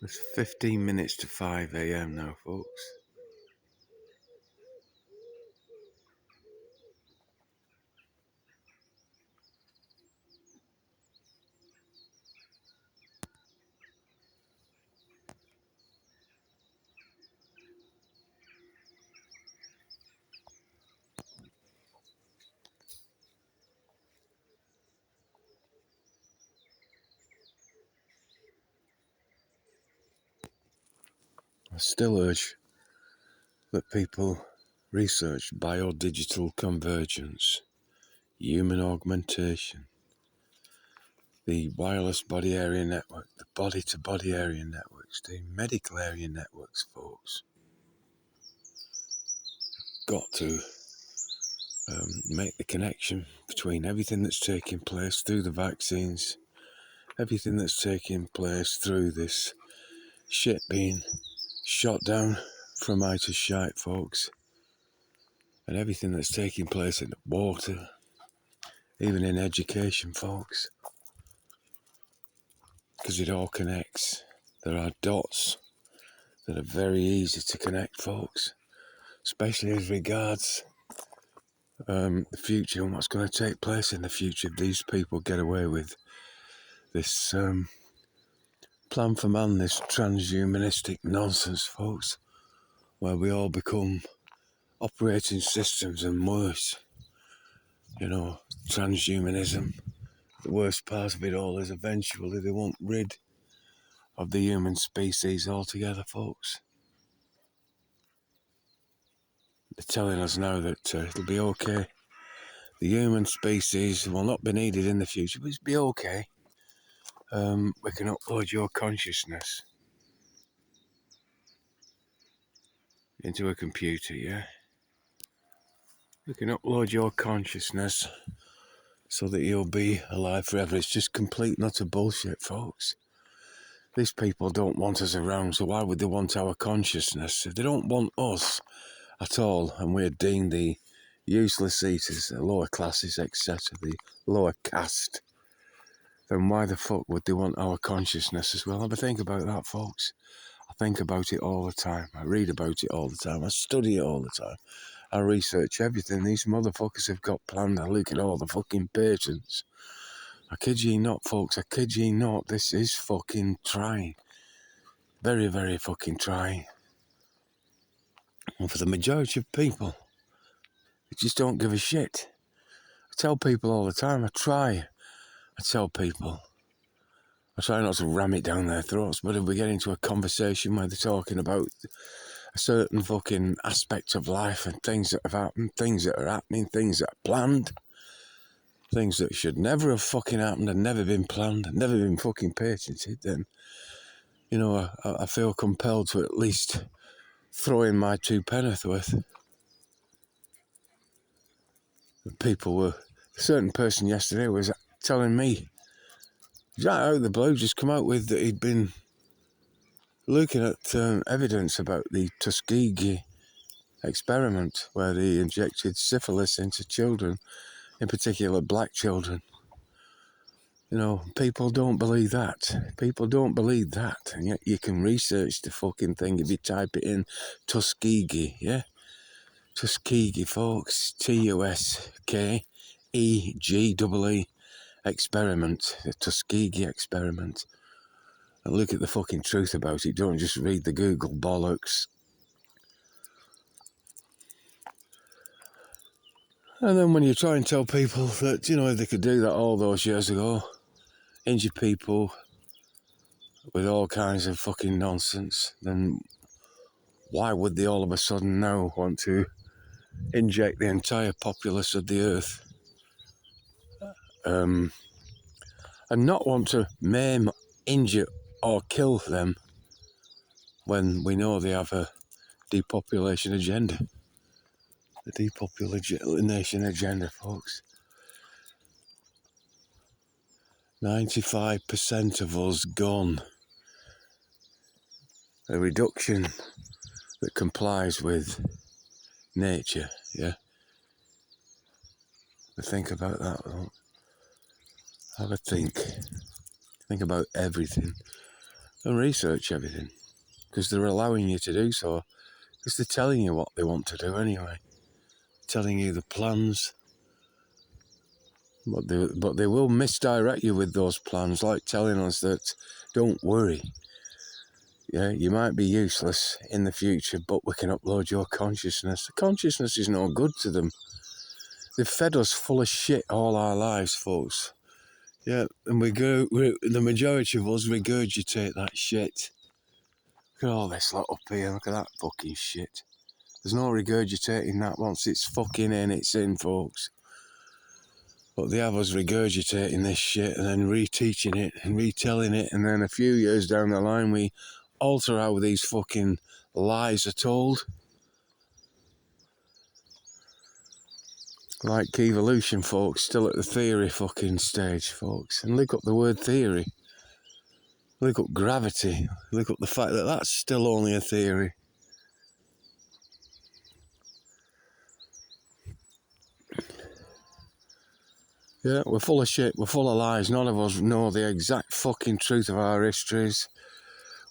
It's 15 minutes to 5 a.m. now, folks. I still urge that people research biodigital convergence, human augmentation, the wireless body area network, the body-to-body area networks, the medical area networks, folks. Got to make the connection between everything that's taking place through the vaccines, everything that's taking place through this shit being shot down from outer shite, folks, and everything that's taking place in the water, even in education, folks, because it all connects. There are dots that are very easy to connect, folks, especially as regards the future and what's going to take place in the future if these people get away with this plan for man, this transhumanistic nonsense, folks, where we all become operating systems and worse. You know, transhumanism, the worst part of it all is eventually they want rid of the human species altogether, folks. They're telling us now that it'll be okay. The human species will not be needed in the future, but it'll be okay. We can upload your consciousness into a computer, yeah? We can upload your consciousness so that you'll be alive forever. It's just complete and utter bullshit, folks. These people don't want us around, so why would they want our consciousness? If they don't want us at all, and we're deemed the useless eaters, the lower classes, etc., the lower caste, then why the fuck would they want our consciousness as well? Have a think about that, folks. I think about it all the time. I read about it all the time. I study it all the time. I research everything these motherfuckers have got planned. I look at all the fucking patents. I kid ye not, folks. I kid ye not. This is fucking trying. Very, very fucking trying. And for the majority of people, they just don't give a shit. I tell people all the time. I tell people. I try not to ram it down their throats, but if we get into a conversation where they're talking about a certain fucking aspect of life and things that have happened, things that are happening, things that are planned, things that should never have fucking happened and never been planned and never been fucking patented, then, you know, I feel compelled to at least throw in my two penneth worth. A certain person yesterday was telling me, right out of the blue, just come out with that he'd been looking at evidence about the Tuskegee experiment where they injected syphilis into children, in particular black children. You know, people don't believe that. People don't believe that. And yet you can research the fucking thing if you type it in Tuskegee, yeah? Tuskegee, folks. Tuskegee experiment. The Tuskegee experiment. And look at the fucking truth about it. Don't just read the Google bollocks. And then when you try and tell people that, you know, they could do that all those years ago, injure people with all kinds of fucking nonsense, then why would they all of a sudden now want to inject the entire populace of the earth and not want to maim, injure or kill them when we know they have a depopulation agenda? The depopulation agenda, folks. 95% of us gone. A reduction that complies with nature, yeah? But think about that, though. Have a think. Think about everything. and research everything, because they're allowing you to do so, because they're telling you what they want to do anyway, telling you the plans, but they will misdirect you with those plans, like telling us that don't worry, yeah, you might be useless in the future, but we can upload your consciousness. The consciousness is no good to them. They've fed us full of shit all our lives, folks. Yeah, and the majority of us regurgitate that shit. Look at all this lot up here, look at that fucking shit. There's no regurgitating that. Once it's fucking in, it's in, folks. But they have us regurgitating this shit and then reteaching it and retelling it, and then a few years down the line we alter how these fucking lies are told. Like evolution, folks, still at the theory fucking stage, folks. And look up the word theory. Look up gravity. Look up the fact that that's still only a theory. Yeah, we're full of shit, we're full of lies. None of us know the exact fucking truth of our histories.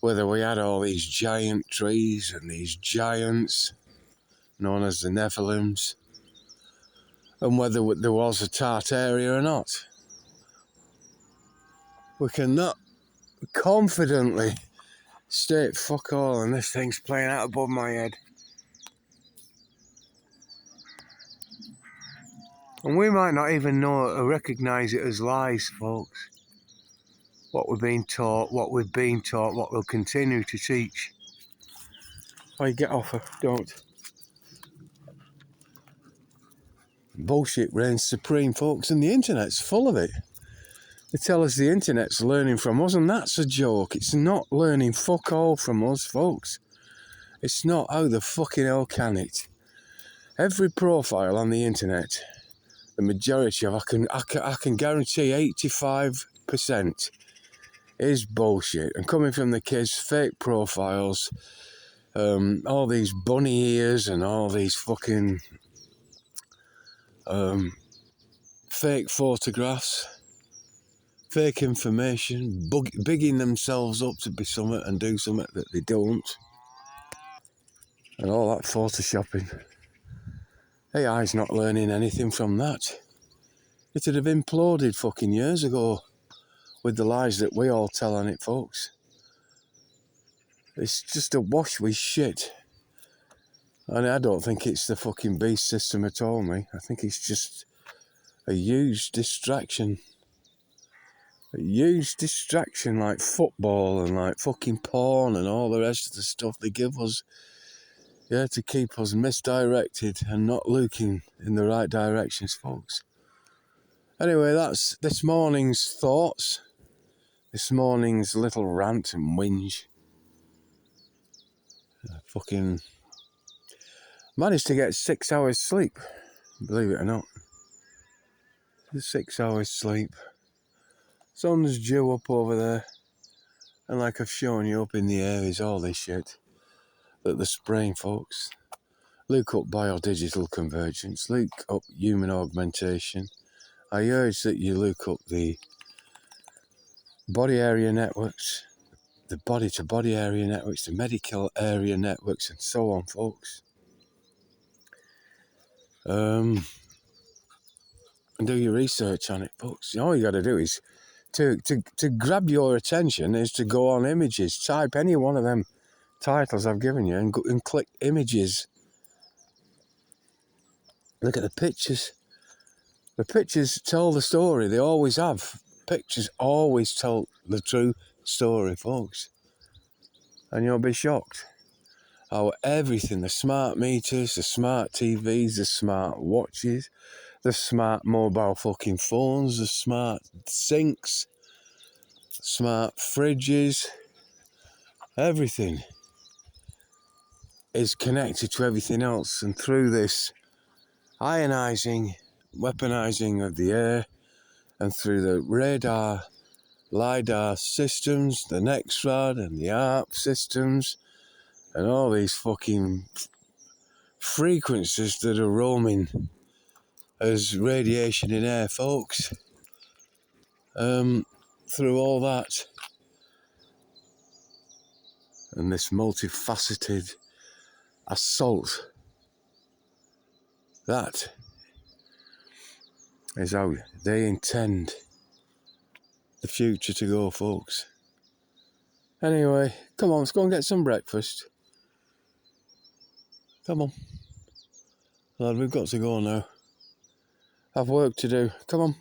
Whether we had all these giant trees and these giants, known as the Nephilims, and whether there was a Tartaria or not. We cannot confidently state fuck all, and this thing's playing out above my head. And we might not even know or recognise it as lies, folks. What we're being taught, what we've been taught, what we'll continue to teach. I get off her, don't. Bullshit reigns supreme, folks, and the internet's full of it. They tell us the internet's learning from us, and that's a joke. It's not learning fuck all from us, folks. It's not. How the fucking hell can it? Every profile on the internet, the majority of, I can guarantee 85% is bullshit. And coming from the kids, fake profiles, all these bunny ears and all these fucking fake photographs, fake information, bigging themselves up to be something and do something that they don't, and all that photoshopping. AI's not learning anything from that. It would have imploded fucking years ago with the lies that we all tell on it, folks. It's just a wash with shit. And I don't think it's the fucking beast system at all, mate. I think it's just a huge distraction. A huge distraction like football and like fucking porn and all the rest of the stuff they give us. Yeah, to keep us misdirected and not looking in the right directions, folks. Anyway, that's this morning's thoughts. This morning's little rant and whinge. I fucking managed to get 6 hours sleep, believe it or not. 6 hours sleep. Sun's due up over there. And like I've shown you, up in the air is all this shit that they're spraying, folks. Look up biodigital convergence. Look up human augmentation. I urge that you look up the body area networks, the body-to-body area networks, the medical area networks, and so on, folks. And do your research on it, folks. All you got to do is to grab your attention is to go on images. Type any one of them titles I've given you and click images. Look at the pictures. The pictures tell the story. They always have. Pictures always tell the true story, folks. And you'll be shocked how everything, the smart meters, the smart TVs, the smart watches, the smart mobile fucking phones, the smart sinks, smart fridges, everything is connected to everything else. And through this ionizing, weaponizing of the air, and through the radar, LiDAR systems, the NextRad and the ARP systems, and all these fucking frequencies that are roaming as radiation in air, folks. Through all that, and this multifaceted assault. That is how they intend the future to go, folks. Anyway, come on, let's go and get some breakfast. Come on. Lad, we've got to go now. Have work to do. Come on.